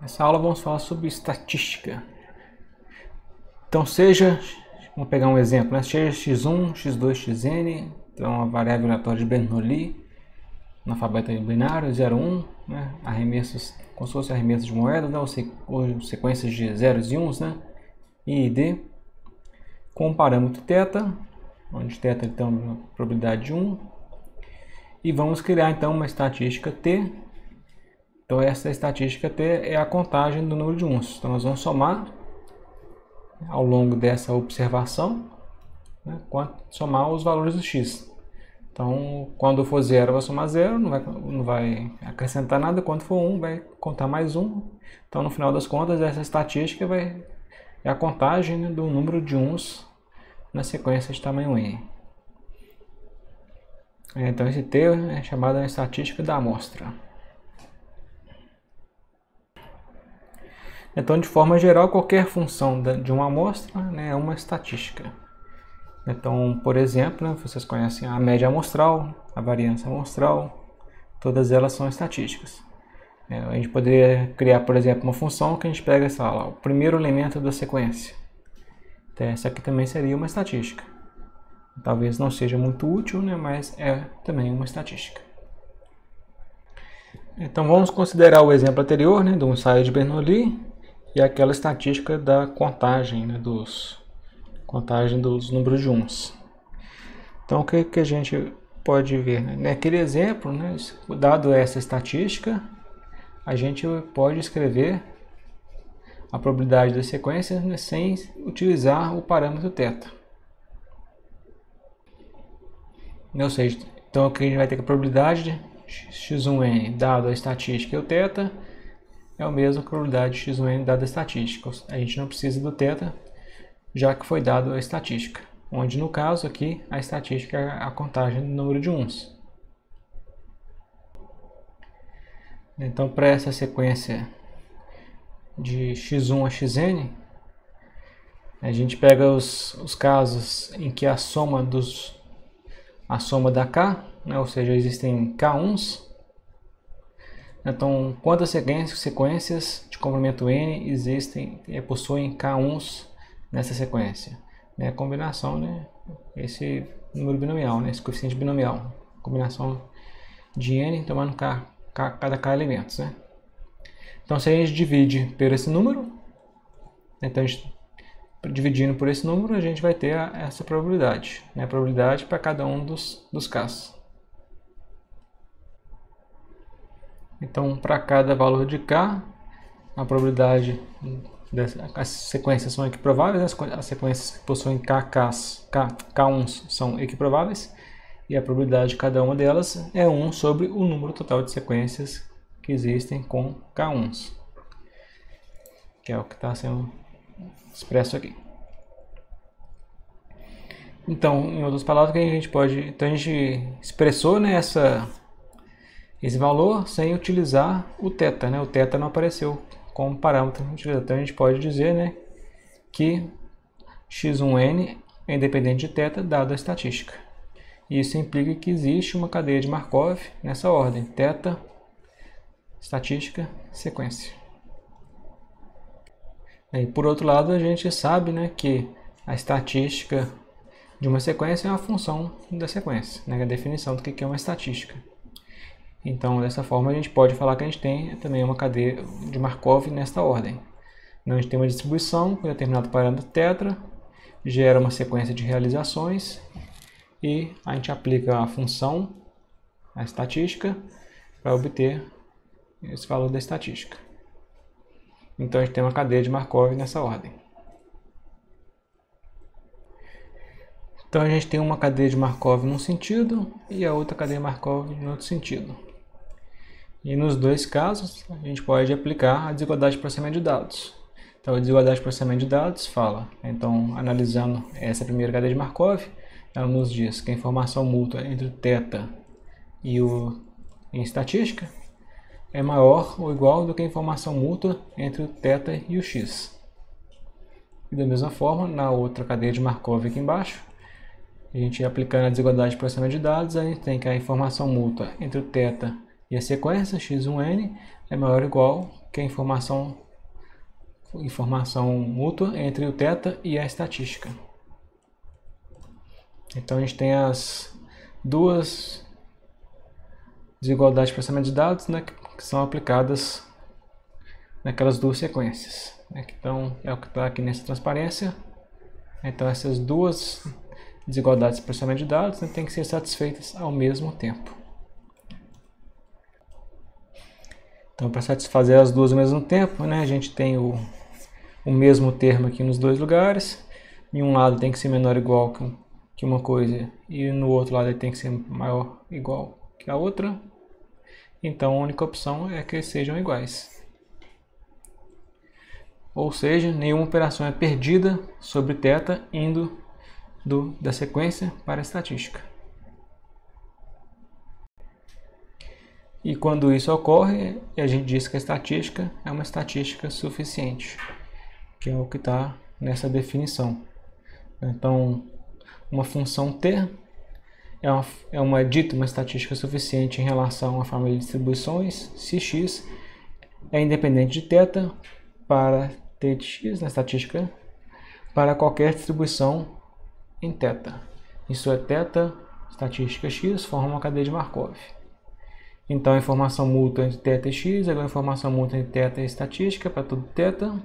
Nessa aula vamos falar sobre estatística. Então vamos pegar um exemplo, né? Seja x1, x2, xn, então a variável aleatória de Bernoulli, analfabeto binário, 0, 1, né? Arremessos, como se fosse arremesso de moedas, né? ou sequências de zeros e uns, né? I e D, com o parâmetro θ, onde θ tem uma probabilidade de 1, e vamos criar então uma estatística T. Então essa estatística T é a contagem do número de uns. Então nós vamos somar ao longo dessa observação, né, somar os valores do x. Então quando for 0 vai somar 0, não vai acrescentar nada, quando for 1 vai contar mais 1. Então no final das contas essa estatística é a contagem, né, do número de uns na sequência de tamanho n. Então esse T é chamado de estatística da amostra. Então, de forma geral, qualquer função de uma amostra, né, é uma estatística. Então, por exemplo, né, vocês conhecem a média amostral, a variância amostral, todas elas são estatísticas. A gente poderia criar, por exemplo, uma função que a gente pega o primeiro elemento da sequência. Então, essa aqui também seria uma estatística. Talvez não seja muito útil, né, mas é também uma estatística. Então, vamos considerar o exemplo anterior, né, do ensaio de Bernoulli, e aquela estatística da contagem, né, dos números de uns. Então, o que a gente pode ver? Né? Naquele exemplo, né, dado essa estatística, a gente pode escrever a probabilidade da sequência, né, sem utilizar o parâmetro θ. Ou seja, então aqui a gente vai ter que a probabilidade de x1n dado a estatística e o θ é o mesmo que a probabilidade de x1n dada a estatística. A gente não precisa do θ, já que foi dado a estatística, onde no caso aqui a estatística é a contagem do número de uns. Então, para essa sequência de x1 a xn, a gente pega os casos em que a soma da k, né, ou seja, existem k1s. Então, quantas sequências de complemento n possuem k1s nessa sequência? A combinação, né, esse número binomial, né, esse coeficiente binomial, combinação de n tomando cada k elementos. Né? Então, se a gente divide por esse número, então dividindo por esse número, a gente vai ter essa probabilidade, né, a probabilidade para cada um dos k's. Então, para cada valor de k, a probabilidade as sequências são equiprováveis, as sequências que possuem k1s são equiprováveis, e a probabilidade de cada uma delas é 1 sobre o número total de sequências que existem com k1s, que é o que está sendo expresso aqui. Então, em outras palavras, a gente expressou, né, esse valor sem utilizar o θ, né? O θ não apareceu como parâmetro utilizado. Então a gente pode dizer, né, que x1n é independente de θ dado a estatística. E isso implica que existe uma cadeia de Markov nessa ordem: θ, estatística, sequência. E por outro lado, a gente sabe, né, que a estatística de uma sequência é uma função da sequência, né, a definição do que é uma estatística. Então, dessa forma, a gente pode falar que a gente tem também uma cadeia de Markov nesta ordem. Então, a gente tem uma distribuição com determinado parâmetro θ, gera uma sequência de realizações e a gente aplica a função, a estatística, para obter esse valor da estatística. Então, a gente tem uma cadeia de Markov nessa ordem. Então, a gente tem uma cadeia de Markov num sentido e a outra cadeia de Markov no outro sentido. E nos dois casos, a gente pode aplicar a desigualdade de processamento de dados. Então, a desigualdade de processamento de dados fala, então, analisando essa primeira cadeia de Markov, ela nos diz que a informação mútua entre o θ e em estatística é maior ou igual do que a informação mútua entre o θ e o x. E da mesma forma, na outra cadeia de Markov aqui embaixo, a gente aplicando a desigualdade de processamento de dados, a gente tem que a informação mútua entre o θ e a sequência x1n é maior ou igual que é a informação mútua entre o θ e a estatística. Então a gente tem as duas desigualdades de processamento de dados, né, que são aplicadas naquelas duas sequências, né, então é o que está aqui nessa transparência. Então essas duas desigualdades de processamento de dados, né, têm que ser satisfeitas ao mesmo tempo. Então, para satisfazer as duas ao mesmo tempo, né, a gente tem o mesmo termo aqui nos dois lugares. Em um lado tem que ser menor ou igual que uma coisa, e no outro lado ele tem que ser maior ou igual que a outra. Então, a única opção é que eles sejam iguais. Ou seja, nenhuma operação é perdida sobre θ indo da sequência para a estatística. E quando isso ocorre, a gente diz que a estatística é uma estatística suficiente, que é o que está nessa definição. Então, uma função t é uma estatística suficiente em relação à família de distribuições se x é independente de θ para t de x na estatística para qualquer distribuição em θ. Isso é θ, estatística x, forma uma cadeia de Markov. Então a informação mútua entre θ e x é igual a informação mútua entre θ e estatística para todo θ.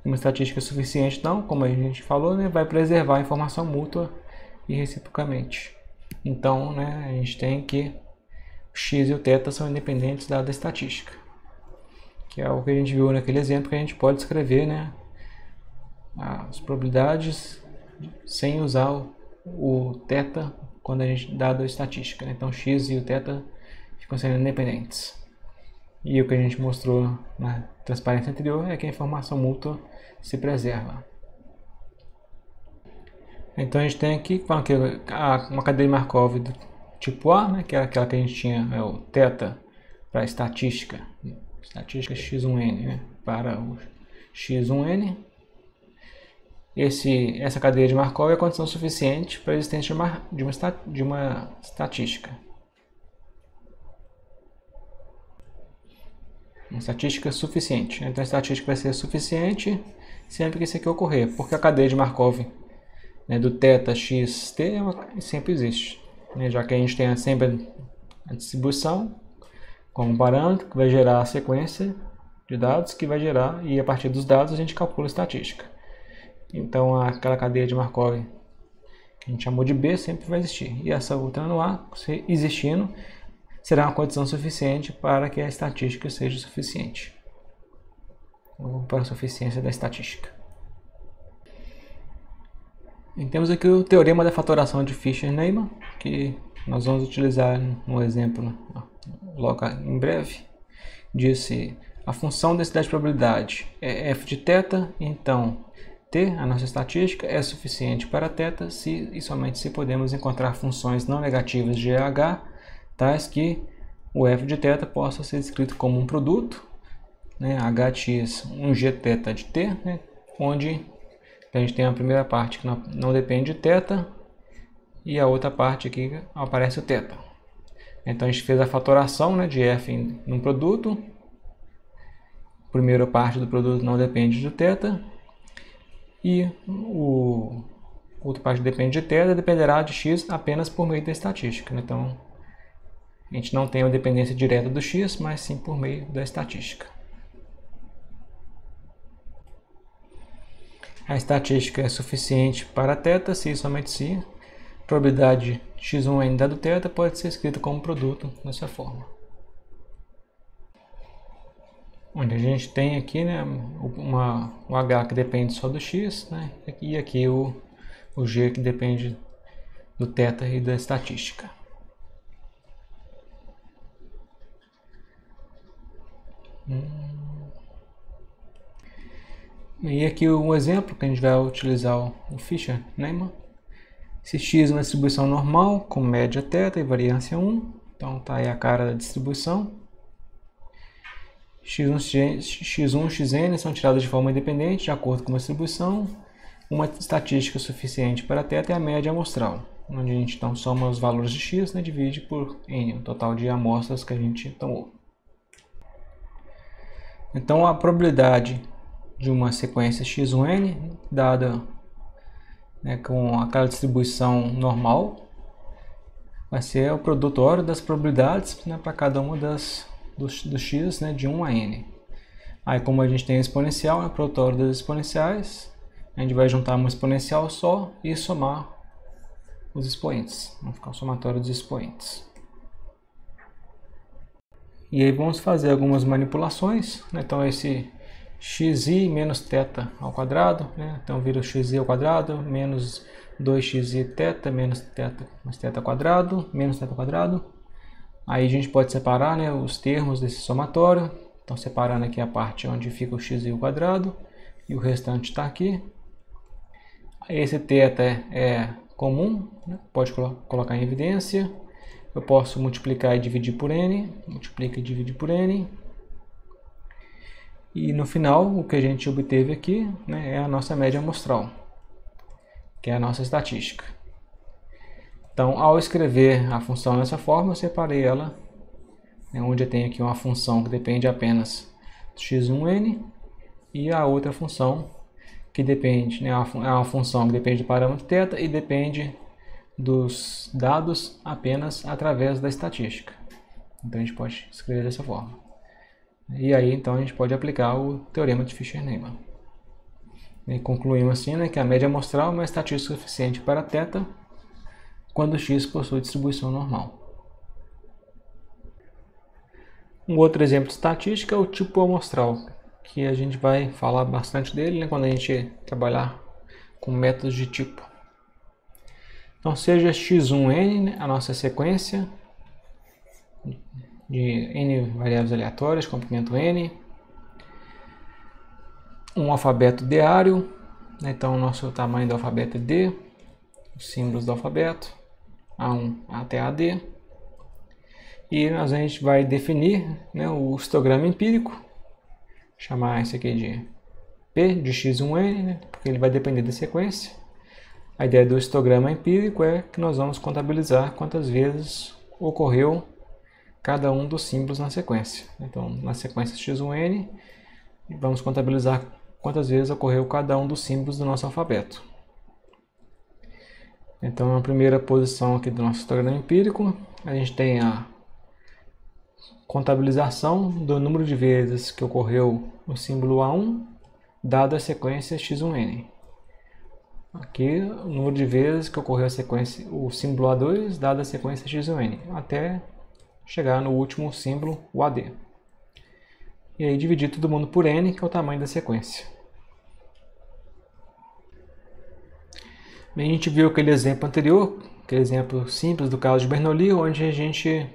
Uma estatística suficiente, então, como a gente falou, né, vai preservar a informação mútua e reciprocamente. Então, né, a gente tem que o x e o θ são independentes da estatística, que é o que a gente viu naquele exemplo, que a gente pode escrever, né, as probabilidades sem usar o θ quando a gente dado a estatística, né? Então x e o θ ficam sendo independentes. E o que a gente mostrou na transparência anterior é que a informação mútua se preserva. Então a gente tem aqui uma cadeia de Markov do tipo A, né, que era aquela que a gente tinha, o θ para a estatística x1n, né, para o x1n. Essa cadeia de Markov é a condição suficiente para a existência de uma estatística. Uma estatística suficiente. Então a estatística vai ser suficiente sempre que isso aqui ocorrer, porque a cadeia de Markov, né, do θ xt sempre existe, né, já que a gente tem sempre a distribuição como parâmetro que vai gerar a sequência de dados que vai gerar, e a partir dos dados a gente calcula a estatística. Então aquela cadeia de Markov que a gente chamou de B sempre vai existir, e essa outra no A, existindo, será uma condição suficiente para que a estatística seja suficiente, ou para a suficiência da estatística. E temos aqui o teorema da fatoração de Fisher-Neyman, que nós vamos utilizar no exemplo logo em breve. Disse a função da densidade de probabilidade é f de θ, então t, a nossa estatística, é suficiente para θ se e somente se podemos encontrar funções não negativas de h, tais que o f de θ possa ser escrito como um produto, né, hx 1gθ de t, né, onde a gente tem a primeira parte que não depende de θ e a outra parte aqui aparece o θ. Então a gente fez a fatoração, né, de f num produto. A primeira parte do produto não depende de θ e a outra parte depende de θ, dependerá de x apenas por meio da estatística. Então a gente não tem a dependência direta do x, mas sim por meio da estatística. A estatística é suficiente para θ se e somente se a probabilidade x1n dado θ pode ser escrita como produto dessa forma. Onde a gente tem aqui, né, o h que depende só do x, né, e aqui o g que depende do θ e da estatística. E aqui um exemplo que a gente vai utilizar o Fisher-Neyman. Se x é uma distribuição normal, com média θ e variância 1, então está aí a cara da distribuição. x1, xn são tiradas de forma independente, de acordo com uma distribuição. Uma estatística suficiente para θ é a média amostral, onde a gente então soma os valores de x, né, divide por n, o total de amostras que a gente tomou. Então a probabilidade de uma sequência x1n dada, né, com aquela distribuição normal vai ser o produto hora das probabilidades, né, para cada uma dos x, né, de 1 a n. Aí, como a gente tem a exponencial, né, produto hora das exponenciais, a gente vai juntar uma exponencial só e somar os expoentes. Vamos ficar o somatório dos expoentes. E aí vamos fazer algumas manipulações, né? Então esse xi menos θ ao quadrado, né? Então vira xi ao quadrado menos 2xi θ menos θ mais θ ao quadrado menos θ ao quadrado. Aí a gente pode separar, né, os termos desse somatório. Então separando aqui a parte onde fica o xi ao quadrado e o restante está aqui. Esse θ é comum, né? Pode colocar em evidência. Eu posso multiplicar e dividir por n, multiplica e divide por n. E no final, o que a gente obteve aqui, né, é a nossa média amostral, que é a nossa estatística. Então, ao escrever a função dessa forma, eu separei ela, né, onde eu tenho aqui uma função que depende apenas do x1n e a outra função que depende, né, é uma função que depende do parâmetro θ e depende dos dados apenas através da estatística. Então a gente pode escrever dessa forma. E aí então a gente pode aplicar o teorema de Fischer-Neyman. E concluímos assim, né, que a média amostral é uma estatística suficiente para θ quando x possui distribuição normal. Um outro exemplo de estatística é o tipo amostral, que a gente vai falar bastante dele, né, quando a gente trabalhar com métodos de tipo. Então, seja x1n, a nossa sequência de n variáveis aleatórias, comprimento n, um alfabeto diário, né? Então o nosso tamanho do alfabeto é D, os símbolos do alfabeto, A1 até AD, e a gente vai definir, né, o histograma empírico, chamar esse aqui de P de x1n, né, porque ele vai depender da sequência. A ideia do histograma empírico é que nós vamos contabilizar quantas vezes ocorreu cada um dos símbolos na sequência. Então, na sequência x1n, vamos contabilizar quantas vezes ocorreu cada um dos símbolos do nosso alfabeto. Então, na primeira posição aqui do nosso histograma empírico, a gente tem a contabilização do número de vezes que ocorreu o símbolo A1, dado a sequência x1n. Aqui, o número de vezes que ocorreu a sequência, o símbolo A2, dada a sequência x1n, até chegar no último símbolo, o AD. E aí dividir todo mundo por n, que é o tamanho da sequência. Bem, a gente viu aquele exemplo anterior, aquele exemplo simples do caso de Bernoulli, onde a gente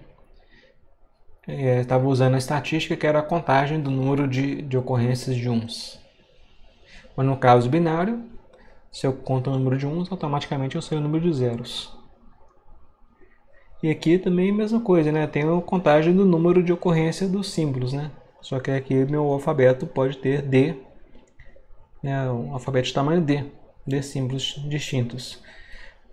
estava usando a estatística, que era a contagem do número de ocorrências de uns. Mas no caso binário, se eu conto o número de uns, automaticamente eu sei o número de zeros. E aqui também a mesma coisa, né? Tem a contagem do número de ocorrência dos símbolos, né? Só que aqui meu alfabeto pode ter D, né? Um alfabeto de tamanho D, de símbolos distintos.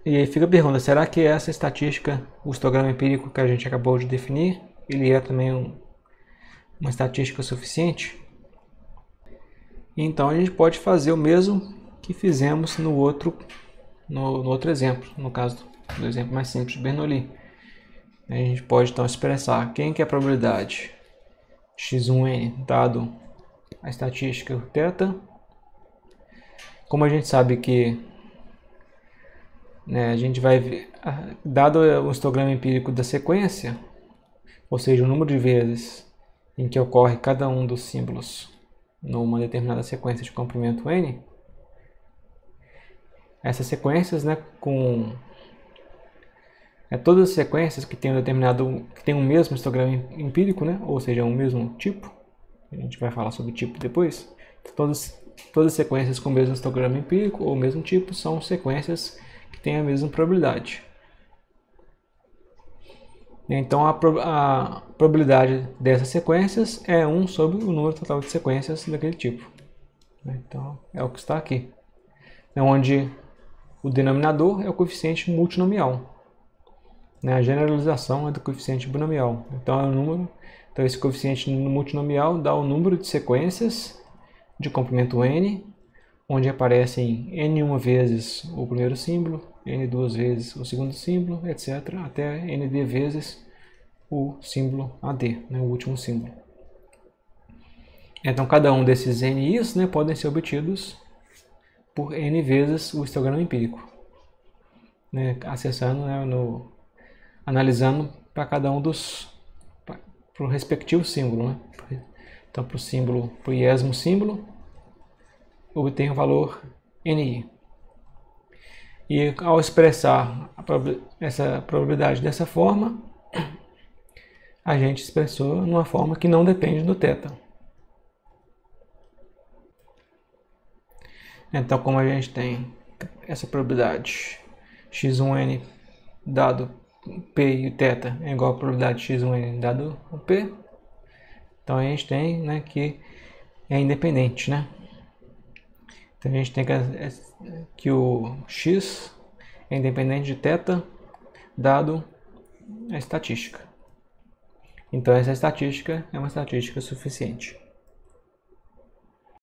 E aí fica a pergunta, será que essa estatística, o histograma empírico que a gente acabou de definir, ele é também uma estatística suficiente? Então a gente pode fazer o mesmo que fizemos no outro exemplo, no caso do exemplo mais simples de Bernoulli. A gente pode então expressar quem que é a probabilidade x1n dado a estatística θ. Como a gente sabe que, né, a gente vai ver, dado o histograma empírico da sequência, ou seja, o número de vezes em que ocorre cada um dos símbolos numa determinada sequência de comprimento n, essas sequências, né, todas as sequências que tem um mesmo histograma empírico, né, ou seja, um mesmo tipo, a gente vai falar sobre tipo depois. Todas as sequências com o mesmo histograma empírico ou o mesmo tipo são sequências que têm a mesma probabilidade. Então a probabilidade dessas sequências é 1 sobre o número total de sequências daquele tipo. Então é o que está aqui, onde o denominador é o coeficiente multinomial. A generalização é do coeficiente binomial. Então é o número Então esse coeficiente multinomial dá o número de sequências de comprimento n, onde aparecem n1 vezes o primeiro símbolo, n2 vezes o segundo símbolo, etc., até nd vezes o símbolo AD, né, o último símbolo. Então cada um desses NIs, né, podem ser obtidos por n vezes o histograma empírico, né, acessando, né, analisando para cada um para o respectivo símbolo, né? Então para o símbolo, para o iésimo símbolo, obtenho o valor NI. E ao expressar essa probabilidade dessa forma, a gente expressou numa forma que não depende do θ. Então, como a gente tem essa probabilidade x1n dado P e θ é igual a probabilidade x1n dado o P, então a gente tem, né, que é independente, né? Então a gente tem que o x é independente de θ dado a estatística. Então essa estatística é uma estatística suficiente.